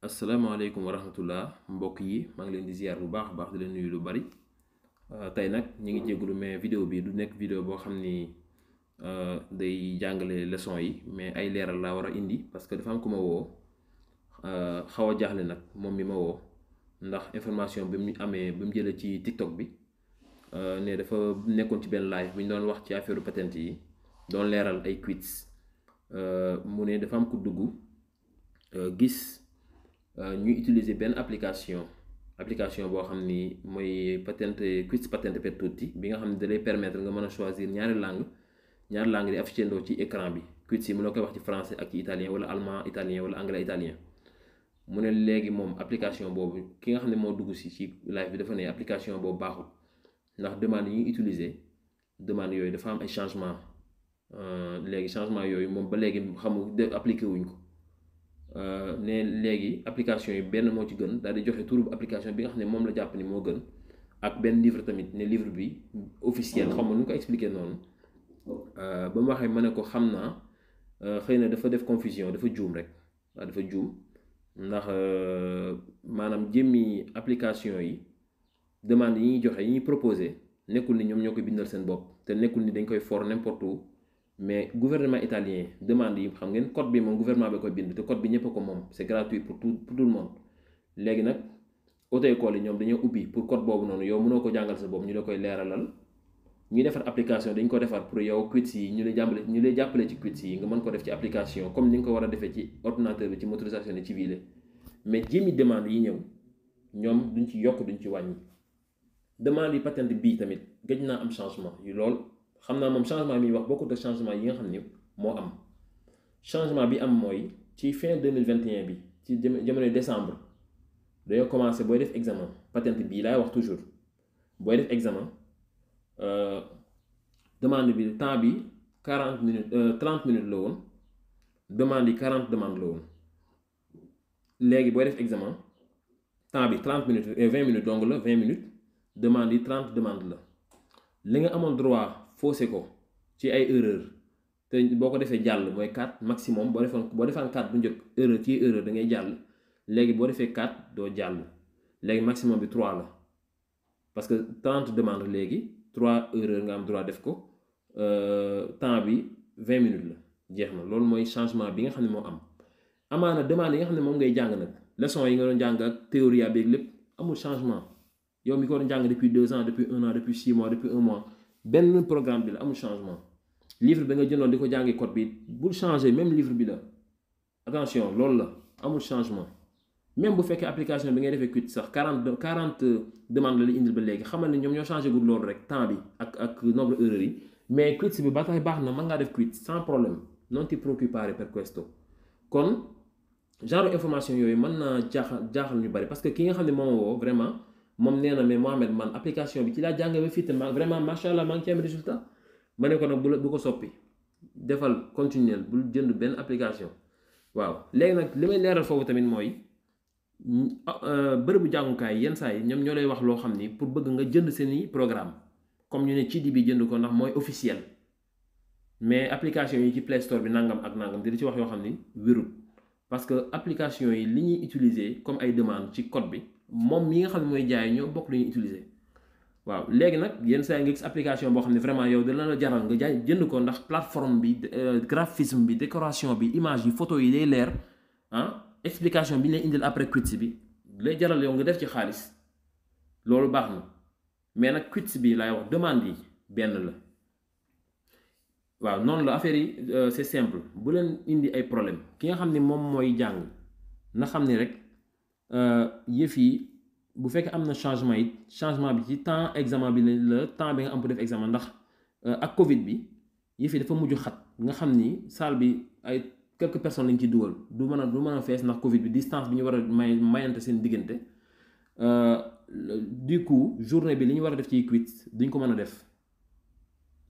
asalaamaaleykum wa rahmatullah mbokk yi maa ngi leen di ziar bu baax a baax di leen nuyu lu bari tey nag ñu ngi jégalu mais vidéo bi du nekk vidéo boo xam ni day jàngale leçon yi mais ay leeral laa war a indi parce que dafa am ku ma woo xaw a jaaxle nag moom mi ma woo ndax information bi mu amee bi mu jëlee ci TikTok bi ne dafa nekkoon ci benn live bi ñu doon wax ci affaire patente yi doon leeral ay quiz mu ne dafa am ku dugg gis. ñuy utiliser benn application boo xam ni mooy patente quiz patente per tutti bi nga xam ne da lay permettre nga mën a choisir ñaari langue di affiché ndoo ci écran bi quiz yi mu la koy wax ci français ak ci italien wala allemand italien wala anglais italien mu ne léegi moom application boobu ki nga xam ne moo dugg si ci live bi dafa ne application boobu baaxul ndax demande yi ñuy utiliser demande yooyu dafa am ay changement léegi changement yooyu moom ba léegi xamul appliqué wuñ ko ne léegi application yi benn moo ci gën daal di joxe turu application bi nga xam ne moom la jàpp ni moo gën ak benn livre tamit ne livre bi officiel xam nga nu ko expliqué noonu ba mu waxee ma ne ko xam naa xëy na dafa def confusion dafa juum rek waaw dafa juum ndax maanaam jëmmi application yi demande yi ñuy joxe yi ñuy proposé nekkul ni ñoom ñoo koy bindal seen bopp te nekkul ni dañ koy for n'importe où mais gouvernement italien demande yi xam ngeen code bi moom gouvernement bi koy bind te code bi ñëpp ko moom c'est gratuit pour tout le monde léegi nag auto-école yi ñoom dañoo ubbi pour code boobu noonu yow mënoo ko jàngal sa bopp ñu la koy leeralal ñuy defar application dañ ko defar pour yow quiz yi ñu lay jàppale ci quiz yi nga mën ko def ci application comme ni nga ko war a defee ci ordinateur bi ci motorisation civile mais jëmi demande yi ñëw ñoom duñ ci yokk duñ ci wàññi demande yi patente bii tamit gëj naa am changement yu lool xam naa moom changement mi wax bokkut ak changement yi nga xam ni moo am changement bi am mooy ci fin 2021 bi ci jamono décembre dañoo commencé booy def examen patente bii laay wax toujours booy def examen demande bi temps bi 40 minutes 30 minutes la woon demande yi 40 demande la woon léegi booy def examen temps bi 30 minutes 20 minutes donc la 20 minutes demande yi 30 demande la li nga amoon droit faussé ko ci ay erreur te boo ko defee jàll mooy 4 maximum boo defaan 4 bu njëkk erreur da ngay jàll léegi boo defee 4 doo jàll léegi maximum bi 3 la parce que 30 demande léegi 3 erreur nga am droit def ko temps bi 20 minutes la jeex na loolu mooy changement bi nga xam ne moo am amaana demande yi nga xam ne moom ngay jàng nag leçon yi nga doon jàng ak théorie beeg lépp amul changement yow mi ko doon jàng depuis 2 ans depuis 1 an depuis 6 mois depuis 1 mois benn programme bi la amul changement livre bi nga jëndoon di ko jàngi code bi bul changer même livre bi la attention loolu la amul changement même bu fekkee application bi ngay defee quiz sax 40 demande la li indil ba léegi xamal ne ñoom ñoo changé gul loolu rek temps bi ak nombre erreurs yi mais quiz bi ba tax baax na mën ngaa def quiz sans problème non ti preoccupare per questo kon genre information yooyu mën naa jaaxal ñu bari parce que ki nga xam ne moom woo vraiment moom nee na mais Mohamed man application bi ci laa jàng ba fii te vraiment macha allah maa ngi ci am résultat ma ne ko nag bu ko soppi defal continuer bul jënd benn application waaw léegi nag li may leeral foofu tamit mooy bërëbu jàngukaay yenn saa yi ñoom ñoo lay wax loo xam ni pour bëgg nga jënd seeni programme comme ñu ne ci di bi jënd ko ndax mooy officiel mais application yi ci Play Store bi nangam ak nangam di ci wax yoo xam ni wérul parce que application yi li ñuy utiliser comme ay demande ci code bi moom mi nga xam ne mooy jaay ñoo bokk lu ñuy utiliser waaw léegi nag yenn saa yi nga gis application boo xam ne vraiment yow dana la jaral nga jaay jënd ko ndax plateforme bi graphisme bi décoration bi image yi photo yi day leer explication bi ñu lay indil après quiz bi lay jaral yow nga def ci xaalis loolu baax na mais nag quiz bi laay wax demande yi benn la waaw noonu la affaire yi c'est simple bu leen indi ay problème ki nga xam ne moom mooy jàng na xam ne rek yëf yi bu fekkee am na changement it changement bi ci temps examen bi la temps bi nga am pour def examen ndax ak Covid bi yëf yi dafa mujj xat nga xam ni salle bi ay quelques personnes lañ ci dugal du mën a fees ndax Covid bi distance bi ñu war a mayante seen diggante du coup journée bi li ñu war a def ci quiz duñ ko mën a def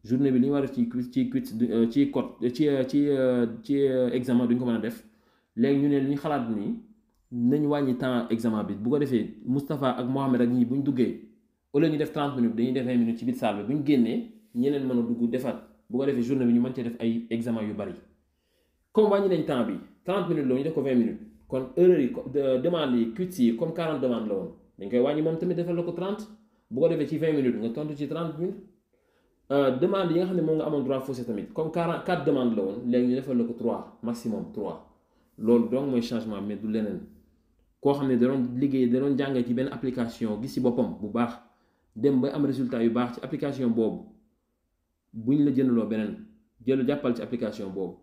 journée bi li ñu war a def ci quiz ci code ci examen duñ ko mën a def léegi ñu ne li ñu xalaat nii nañ wàññi temps examen bi bu ko defee Moustapha ak Mohamed ak ñii bu ñu duggee au lieu ñu def 30 minutes dañuy def 20 minutes ci biir salle bi bu ñu génnee ñeneen mën a dugg defaat bu ko defee journée bi ñu mën cee def ay examen yu bari comme wàññi nañ temps bi 30 minutes la ñu def ko 20 minutes kon erreur yi demande yi quiz yi comme 40 demandes la woon dañ koy wàññi moom tamit defal la ko 30 bu ko defee ci 20 minutes nga tontu ci 30 minutes demande yi nga xam ne moom nga amoon droit faussé tamit comme 4 demandes la woon léegi ñu defal la ko 3 maximum 3 loolu donc mooy changement mais du leneen koo xam ne da doon liggéey da doon jàngee ci benn application gis ci boppam bu baax dem ba am résultat yu baax ci application boobu buñ la jëndaloo beneen jàppal ci application boobu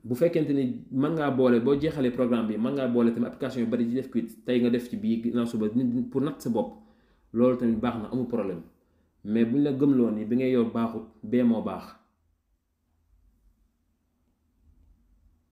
bu fekkente ni mën ngaa boole boo jeexalee programme bi mën ngaa boole tamit application yu bari di def quiz tey nga def ci bii ginnaaw suba pour natt sa bopp loolu tamit baax na amul problème mais buñ la gëmloo ni bi ngay yor baaxut bee moo baax